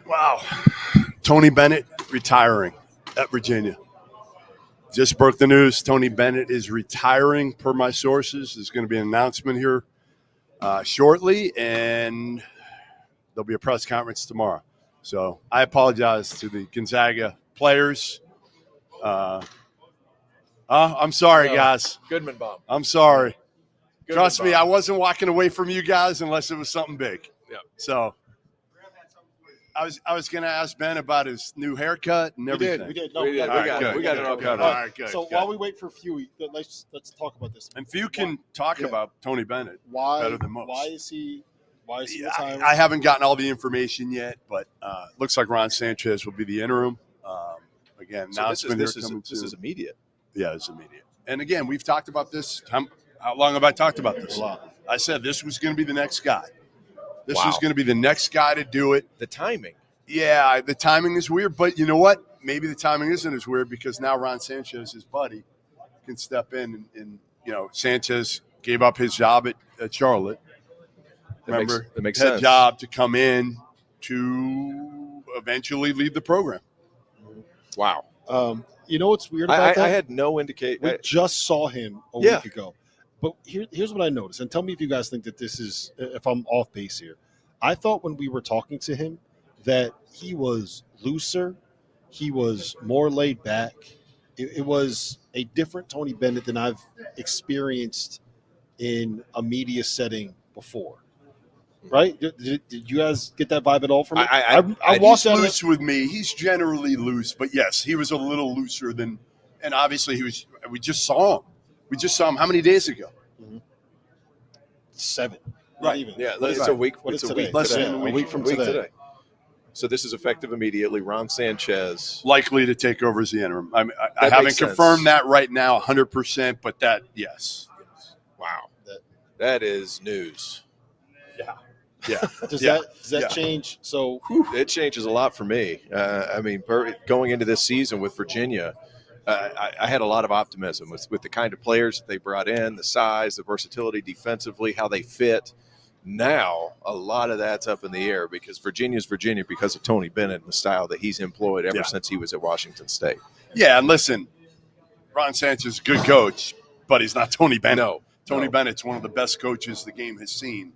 Wow. Tony Bennett retiring at Virginia. Just broke the news. Tony Bennett is retiring per my sources. There's going to be an announcement here shortly, and there'll be a press conference tomorrow. So I apologize to the Gonzaga players. I'm sorry, guys. Goodman bomb. I'm sorry. Goodman Trust me, bomb. I wasn't walking away from you guys unless it was something big. Yeah. So I was going to ask Ben about his new haircut and everything. We did. No, We got it all covered. All right, good. So good. while we wait for Few, let's talk about this. And few can talk about Tony Bennett better than most. Why is he retiring? I haven't gotten all the information yet, but looks like Ron Sanchez will be the interim. Again, So announcement this here is coming soon. immediate. Yeah, it's immediate. And again, we've talked about this. How long have I talked about this? A lot. I said this was going to be the next guy. This Wow. was going to be the next guy to do it. The timing. Yeah, the timing is weird, but you know what? Maybe the timing isn't as weird because now Ron Sanchez, his buddy, can step in and Sanchez gave up his job at Charlotte. Remember, that makes head sense. job to come in to eventually lead the program. Wow. You know what's weird about that? I had no indication. We just saw him a Yeah. week ago. But here's what I noticed, and tell me if you guys think that this is, if I'm off base here. I thought when we were talking to him that he was looser, he was more laid back. It was a different Tony Bennett than I've experienced in a media setting before. Right? Did you guys get that vibe at all from it? I walked He's out. loose with me. He's generally loose, but yes, he was a little looser than, and obviously we just saw him. We just saw him how many days ago? 7. Right. Not even. Yeah, What it's is a it? week. What It's is a today? week. Less today. than a A week from today. So this is effective immediately. Ron Sanchez. Likely to take over as the interim. I That haven't makes sense. confirmed that right now 100%, but that, yes. Wow. That is news. Yeah. Does Yeah. that Yeah. change? So It changes a lot for me. Going into this season with Virginia, I had a lot of optimism with the kind of players that they brought in, the size, the versatility defensively, how they fit. Now, a lot of that's up in the air because Virginia's Virginia because of Tony Bennett and the style that he's employed ever since he was at Washington State. Yeah, and listen, Ron Sanchez is a good coach, but he's not Tony Bennett. No. Tony Bennett's one of the best coaches the game has seen.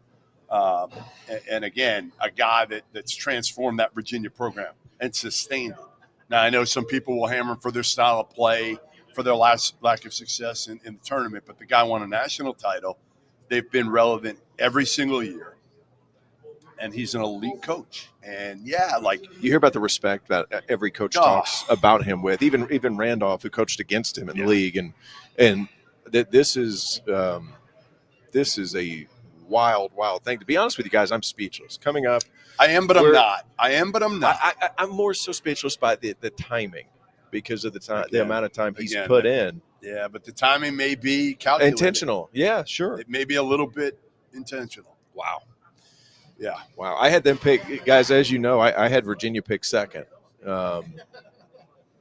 And again, a guy that's transformed that Virginia program and sustained it. Now, I know some people will hammer for their style of play, for their lack of success in the tournament, but the guy won a national title. They've been relevant every single year, and he's an elite coach. And, You hear about the respect that every coach talks about him with, even Randolph, who coached against him in the league. And this is a wild thing. To be honest with you guys, I'm speechless. Coming up, I am, but I'm not. I'm more so speechless by the timing because of the amount of time he's Again, put in. Yeah, but the timing may be calculated. Intentional. Yeah, sure. It may be a little bit intentional. Wow. Yeah. Wow. I had them pick, guys, as you know, I had Virginia pick second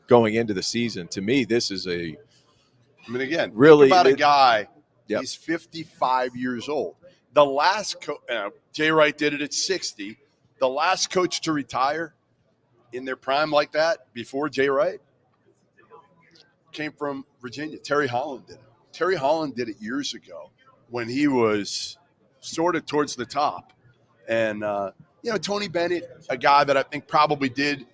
going into the season. To me, this is Again, really think about a guy, Yep. he's 55 years old. The last Jay Wright did it at 60. The last coach to retire in their prime like that before Jay Wright came from Virginia. Terry Holland did it. Terry Holland did it years ago when he was sort of towards the top. And, Tony Bennett, a guy that I think probably did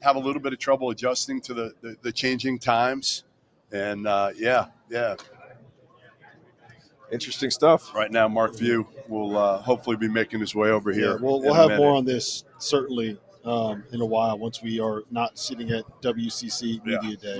have a little bit of trouble adjusting to the changing times. And, interesting stuff. right now, Mark View will hopefully be making his way over here. yeah, we'll have more on this certainly in a while once we are not sitting at WCC Media Day.